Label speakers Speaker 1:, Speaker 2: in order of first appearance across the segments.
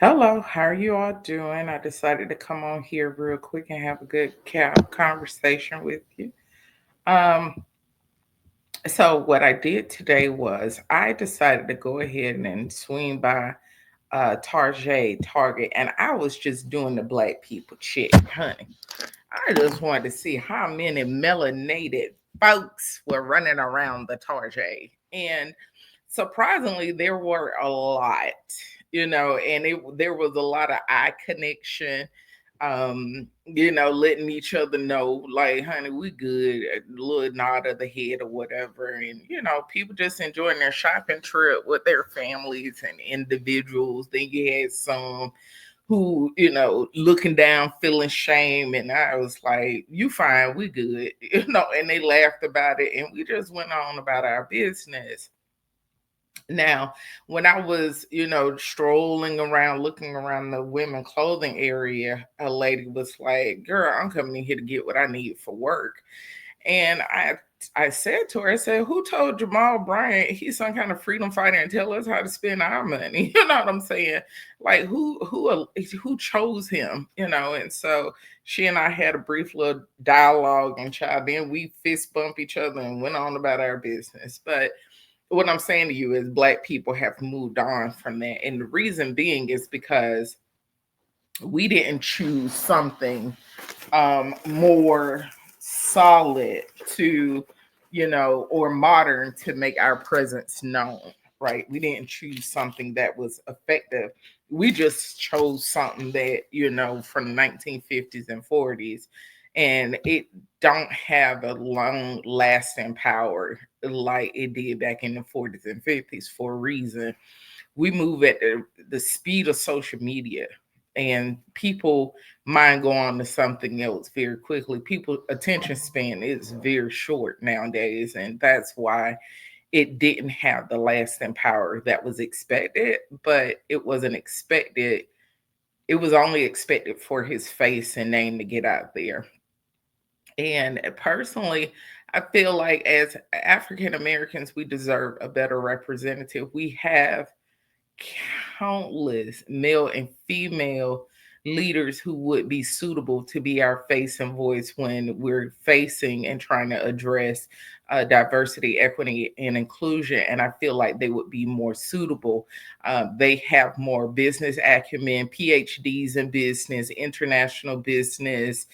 Speaker 1: Hello, how are you all doing? I decided to come on here real quick and have a good conversation with you. Um, so what I did today was I decided to go ahead and swing by Target, and I was just doing the black people check, honey. I just wanted to see how many melanated folks were running around the Target. And surprisingly, there were a lot, and there was a lot of eye connection, letting each other know, like, honey, we good, a little nod of the head or whatever. And, people just enjoying their shopping trip with their families and individuals. Then you had some who, looking down, feeling shame. And I was like, you fine, we good, and they laughed about it. And we just went on about our business. Now, when I was, strolling around, looking around the women clothing area, a lady was like, girl, I'm coming in here to get what I need for work. And I said to her, I said, who told Jamal Bryant he's some kind of freedom fighter and tell us how to spend our money? You know what I'm saying? Like who chose him? And so she and I had a brief little dialogue, and child, then we fist bump each other and went on about our business. But what I'm saying to you is black people have moved on from that. And the reason being is because we didn't choose something more solid to, or modern to make our presence known, right? We didn't choose something that was effective. We just chose something that, from the 1950s and 40s, and it don't have a long lasting power like it did back in the 40s and 50s for a reason. We move at the speed of social media, and people mind go on to something else very quickly. People attention span is very short nowadays, and that's why it didn't have the lasting power that was expected. But it wasn't expected, it was only expected for his face and name to get out there. And personally, I feel like as African Americans, we deserve a better representative. We have countless male and female leaders who would be suitable to be our face and voice when we're facing and trying to address diversity, equity, and inclusion. And I feel like they would be more suitable. They have more business acumen, PhDs in business, international business,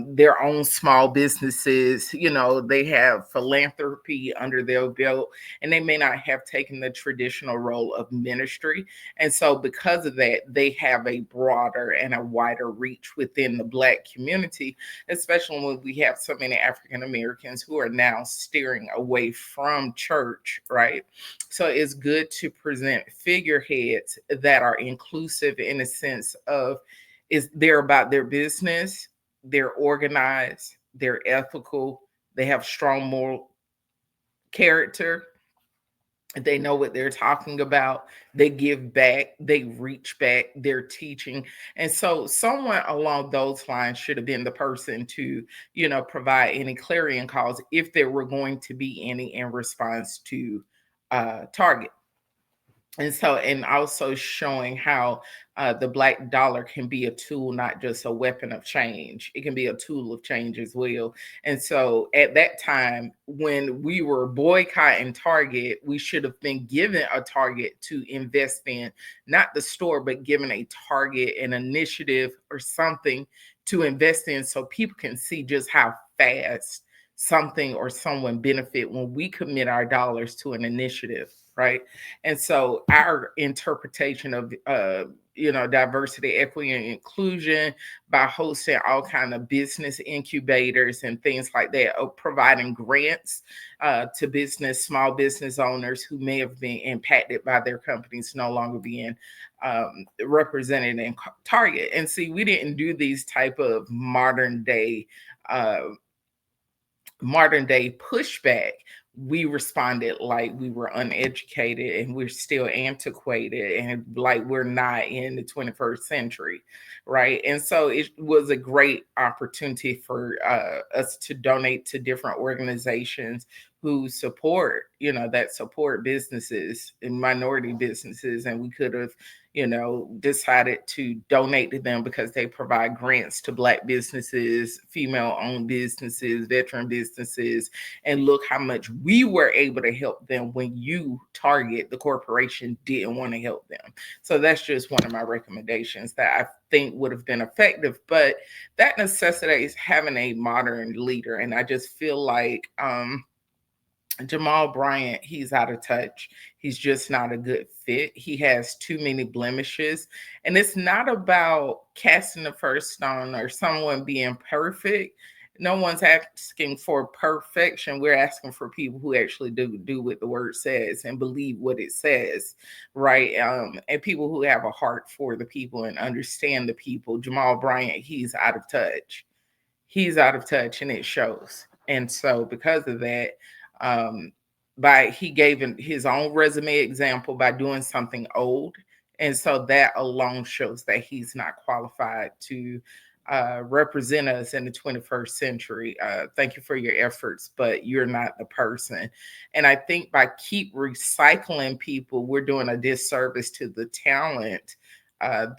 Speaker 1: their own small businesses. They have philanthropy under their belt, and they may not have taken the traditional role of ministry. And so, because of that, they have a broader and a wider reach within the Black community, especially when we have so many African Americans who are now steering away from church, right? So, it's good to present figureheads that are inclusive in a sense of is they're about their business, they're organized, they're ethical, they have strong moral character, they know what they're talking about, they give back, they reach back, they're teaching. And so someone along those lines should have been the person to, provide any clarion calls if there were going to be any in response to Target. And so, and also showing how the black dollar can be a tool, not just a weapon of change. It can be a tool of change as well. And so at that time, when we were boycotting Target, we should have been given a target to invest in, not the store, but given a target, an initiative or something to invest in, so people can see just how fast something or someone benefit when we commit our dollars to an initiative, right? And so our interpretation of diversity, equity, and inclusion by hosting all kind of business incubators and things like that, of providing grants to small business owners who may have been impacted by their companies no longer being represented in Target. And see, we didn't do these type of uh, modern day pushback. We responded like we were uneducated and we're still antiquated and like we're not in the 21st century, right? And so it was a great opportunity for us to donate to different organizations, who support, that support businesses and minority businesses. And we could have, decided to donate to them because they provide grants to Black businesses, female owned businesses, veteran businesses. And look how much we were able to help them when you, Target, the corporation, didn't want to help them. So that's just one of my recommendations that I think would have been effective. But that necessitates having a modern leader. And I just feel like, Jamal Bryant, he's out of touch. He's just not a good fit. He has too many blemishes. And it's not about casting the first stone or someone being perfect. No one's asking for perfection. We're asking for people who actually do what the word says and believe what it says, right? And people who have a heart for the people and understand the people. Jamal Bryant, he's out of touch. He's out of touch, and it shows. And so, because of that, um, he gave his own resume example by doing something old, and so that alone shows that he's not qualified to represent us in the 21st century. Thank you for your efforts, but you're not the person. And I think by keep recycling people, we're doing a disservice to the talent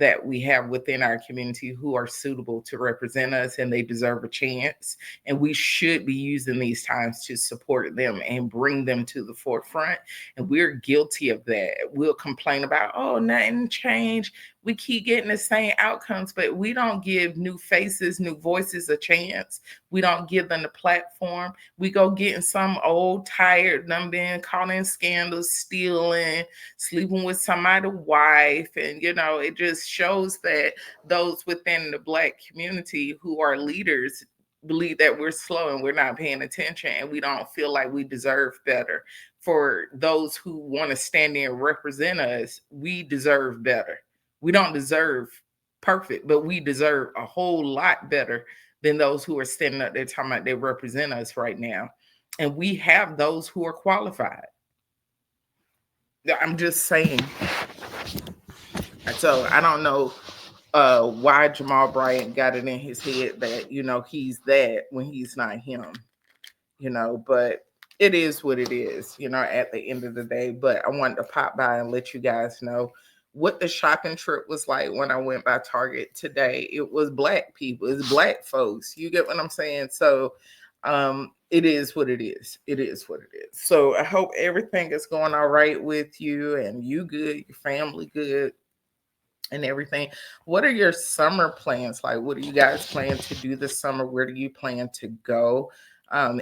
Speaker 1: that we have within our community who are suitable to represent us, and they deserve a chance. And we should be using these times to support them and bring them to the forefront. And we're guilty of that. We'll complain about, oh, nothing changed. We keep getting the same outcomes, but we don't give new faces, new voices a chance. We don't give them the platform. We go getting some old, tired, them being caught in scandals, stealing, sleeping with somebody's wife. And, it just shows that those within the Black community who are leaders believe that we're slow and we're not paying attention, and we don't feel like we deserve better. For those who want to stand there and represent us, we deserve better. We don't deserve perfect, but we deserve a whole lot better than those who are standing up there talking about they represent us right now. And we have those who are qualified. I'm just saying. So I don't know why Jamal Bryant got it in his head that, he's that when he's not him, but it is what it is, at the end of the day. But I wanted to pop by and let you guys know what the shopping trip was like when I went by Target today. It was Black people, it's Black folks. You get what I'm saying? So it is what it is. It is what it is. So I hope everything is going all right with you and you good, your family good and everything. What are your summer plans like? What do you guys plan to do this summer? Where do you plan to go?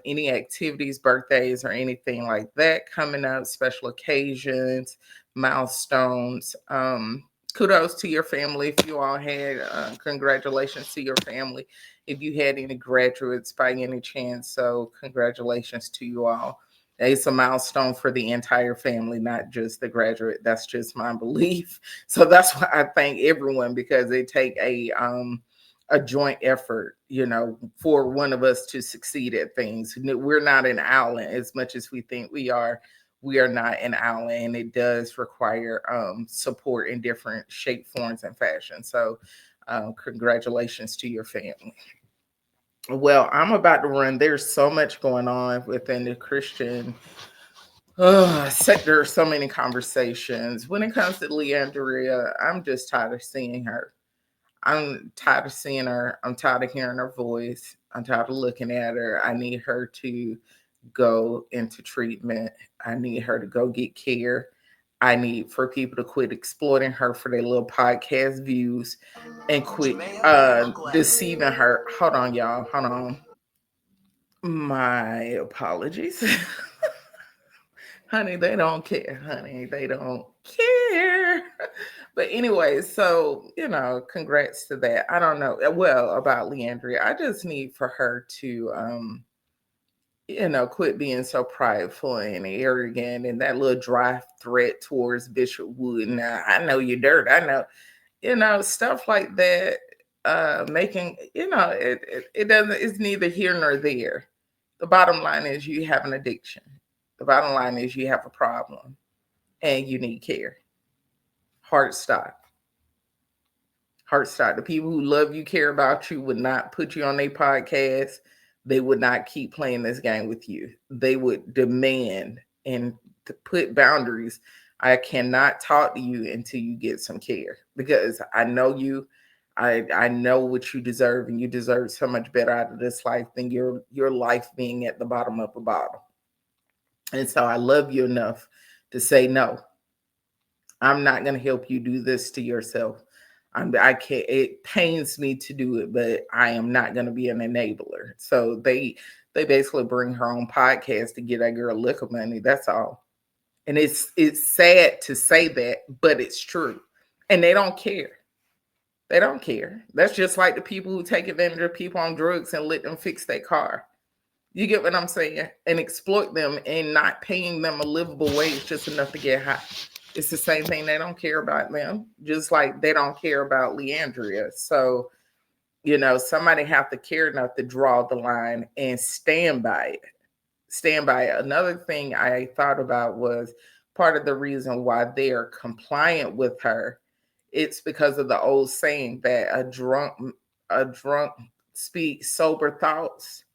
Speaker 1: Any activities, birthdays, or anything like that coming up, special occasions, milestones? Kudos to your family if you all had, congratulations to your family if you had any graduates by any chance. So congratulations to you all. It's a milestone for the entire family, not just the graduate. That's just my belief. So that's why I thank everyone, because they take a joint effort, for one of us to succeed at things. We're not an island as much as we think we are. We are not an island, and it does require support in different shape, forms, and fashion. So congratulations to your family. Well, I'm about to run. There's so much going on within the Christian sector. So many conversations. When it comes to Leandria, I'm just tired of seeing her. I'm tired of seeing her. I'm tired of hearing her voice. I'm tired of looking at her. I need her to go into treatment. I need her to go get care. I need for people to quit exploiting her for their little podcast views and quit deceiving her. Hold on, y'all. Hold on. My apologies. Honey, they don't care. Honey, they don't care. But anyway, so, congrats to that. I don't know. Well, about Leandria, I just need for her to, quit being so prideful and arrogant and that little dry threat towards Bishop Wood. Now, I know you're dirt. I know, stuff like that. Making, it doesn't, it's neither here nor there. The bottom line is you have an addiction. The bottom line is you have a problem and you need care. Heart stop. Heart stop. The people who love you, care about you, would not put you on their podcast. they would not keep playing this game with you. They would demand and to put boundaries. I cannot talk to you until you get some care, because I know you. I know what you deserve, and you deserve so much better out of this life than your life being at the bottom of a bottle. And so I love you enough to say no. I'm not going to help you do this to yourself. I can't. It pains me to do it, but I am not going to be an enabler. So they basically bring her own podcast to get that girl liquor money. That's all. And it's sad to say that, but it's true. And they don't care. They don't care. That's just like the people who take advantage of people on drugs and let them fix their car. You get what I'm saying? And exploit them and not paying them a livable wage just enough to get high. It's the same thing. They don't care about them, just like they don't care about Leandria. So, somebody have to care enough to draw the line and stand by it. Stand by it. Another thing I thought about was part of the reason why they are compliant with her. It's because of the old saying that a drunk speaks sober thoughts.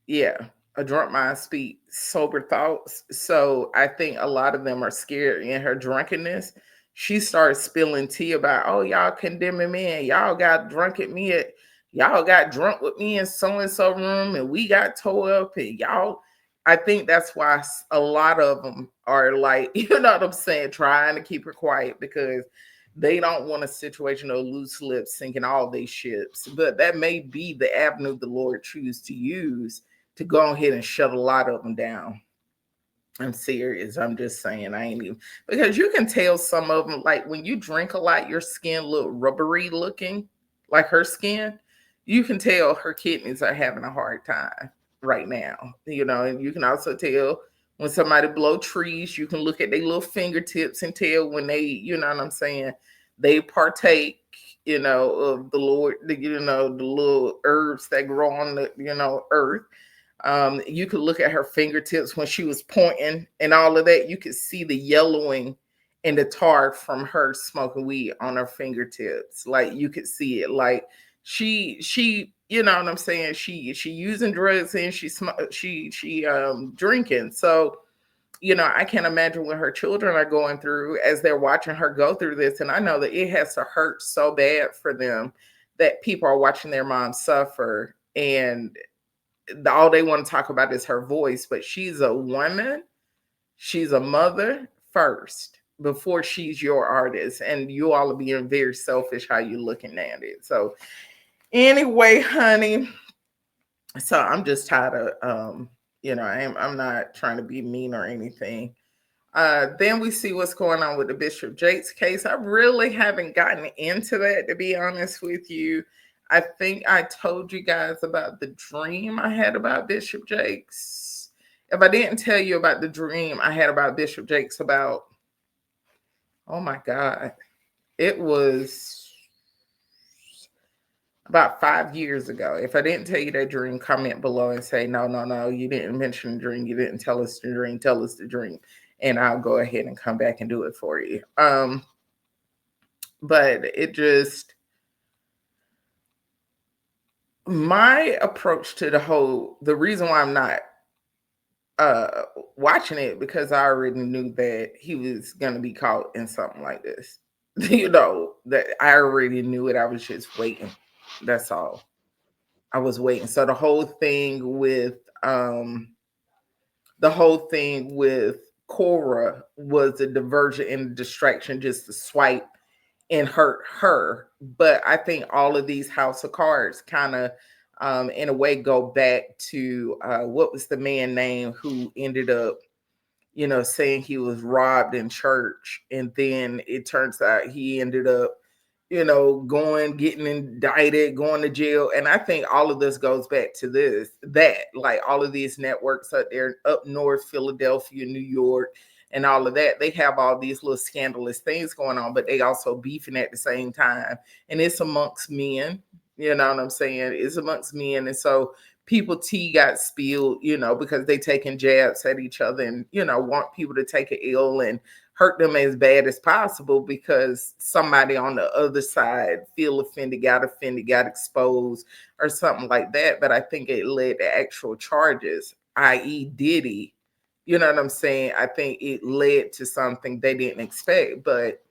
Speaker 1: Yeah, a drunk mind speak sober thoughts. So I think a lot of them are scared in her drunkenness. She starts spilling tea about, oh, y'all condemning me, and y'all got drunk at me at y'all got drunk with me in so and so room, and we got tore up, and y'all. I think that's why a lot of them are like, you know what I'm saying, trying to keep her quiet, because they don't want a situation of loose lips sinking all these ships. But that may be the avenue the Lord chooses to use to go ahead and shut a lot of them down. I'm serious. I'm just saying, I ain't even, because you can tell some of them, like when you drink a lot, your skin look rubbery looking, like her skin. You can tell her kidneys are having a hard time right now, and you can also tell when somebody blow trees, you can look at their little fingertips and tell when they, you know what I'm saying, they partake, of the Lord, the little herbs that grow on the, earth. You could look at her fingertips when she was pointing and all of that. You could see the yellowing and the tar from her smoking weed on her fingertips. Like you could see it. Like she, you know what I'm saying? She using drugs and she drinking. So, I can't imagine what her children are going through as they're watching her go through this. And I know that it has to hurt so bad for them that people are watching their mom suffer, and all they want to talk about is her voice. But she's a woman, she's a mother first before she's your artist, and you all are being very selfish how you looking at it. So anyway, honey, so I'm just tired of I'm not trying to be mean or anything. Then we see what's going on with the Bishop Jakes case. I really haven't gotten into that, to be honest with you. I think I told you guys about the dream I had about Bishop Jakes. If I didn't tell you about the dream I had about Bishop Jakes about, oh my God, it was about 5 years ago. If I didn't tell you that dream, comment below and say, no, you didn't mention the dream. You didn't tell us the dream. Tell us the dream. And I'll go ahead and come back and do it for you. But it just, my approach to the reason why I'm not watching it, because I already knew that he was going to be caught in something like this. That I already knew it. I was just waiting. That's all. I was waiting. So the whole thing with Cora was a diversion and a distraction just to swipe and hurt her. But I think all of these House of Cards kind of in a way go back to what was the man name who ended up saying he was robbed in church, and then it turns out he ended up getting indicted, going to jail. And I think all of this goes back to like all of these networks up there, up north, Philadelphia, New York, and all of that, they have all these little scandalous things going on, but they also beefing at the same time. And it's amongst men, you know what I'm saying? It's amongst men. And so people tea got spilled, because they taking jabs at each other and, want people to take an ill. And hurt them as bad as possible because somebody on the other side feel offended, got exposed, or something like that. But I think it led to actual charges, i.e. Diddy. You know what I'm saying? I think it led to something they didn't expect, but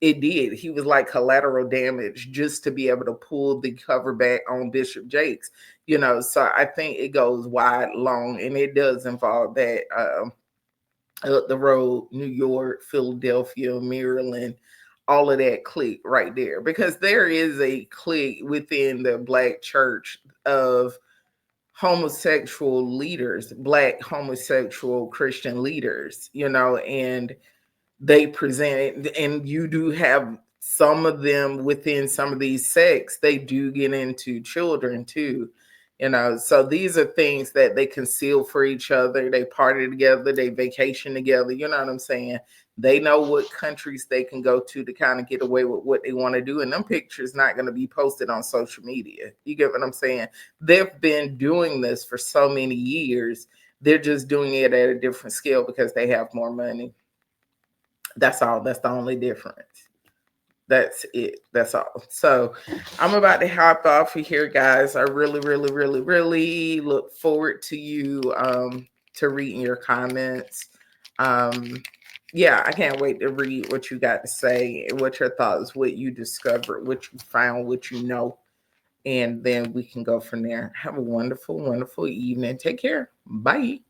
Speaker 1: it did. He was like collateral damage just to be able to pull the cover back on Bishop Jakes, So I think it goes wide, long, and it does involve that up the road, New York, Philadelphia, Maryland, all of that clique right there. Because there is a clique within the Black church of homosexual leaders, Black homosexual Christian leaders, and they present it, and you do have some of them within some of these sects, they do get into children too, so these are things that they conceal for each other. They party together, they vacation together, you know what I'm saying? They know what countries they can go to kind of get away with what they want to do, and them pictures not going to be posted on social media. You get what I'm saying? They've been doing this for so many years. They're just doing it at a different scale because they have more money. That's all. That's the only difference. That's it. That's all. So I'm about to hop off of here, guys. I really, really, really, really look forward to you to reading your comments. Yeah, I can't wait to read what you got to say, what your thoughts, what you discovered, what you found, what you know, and then we can go from there. Have a wonderful, wonderful evening. Take care. Bye.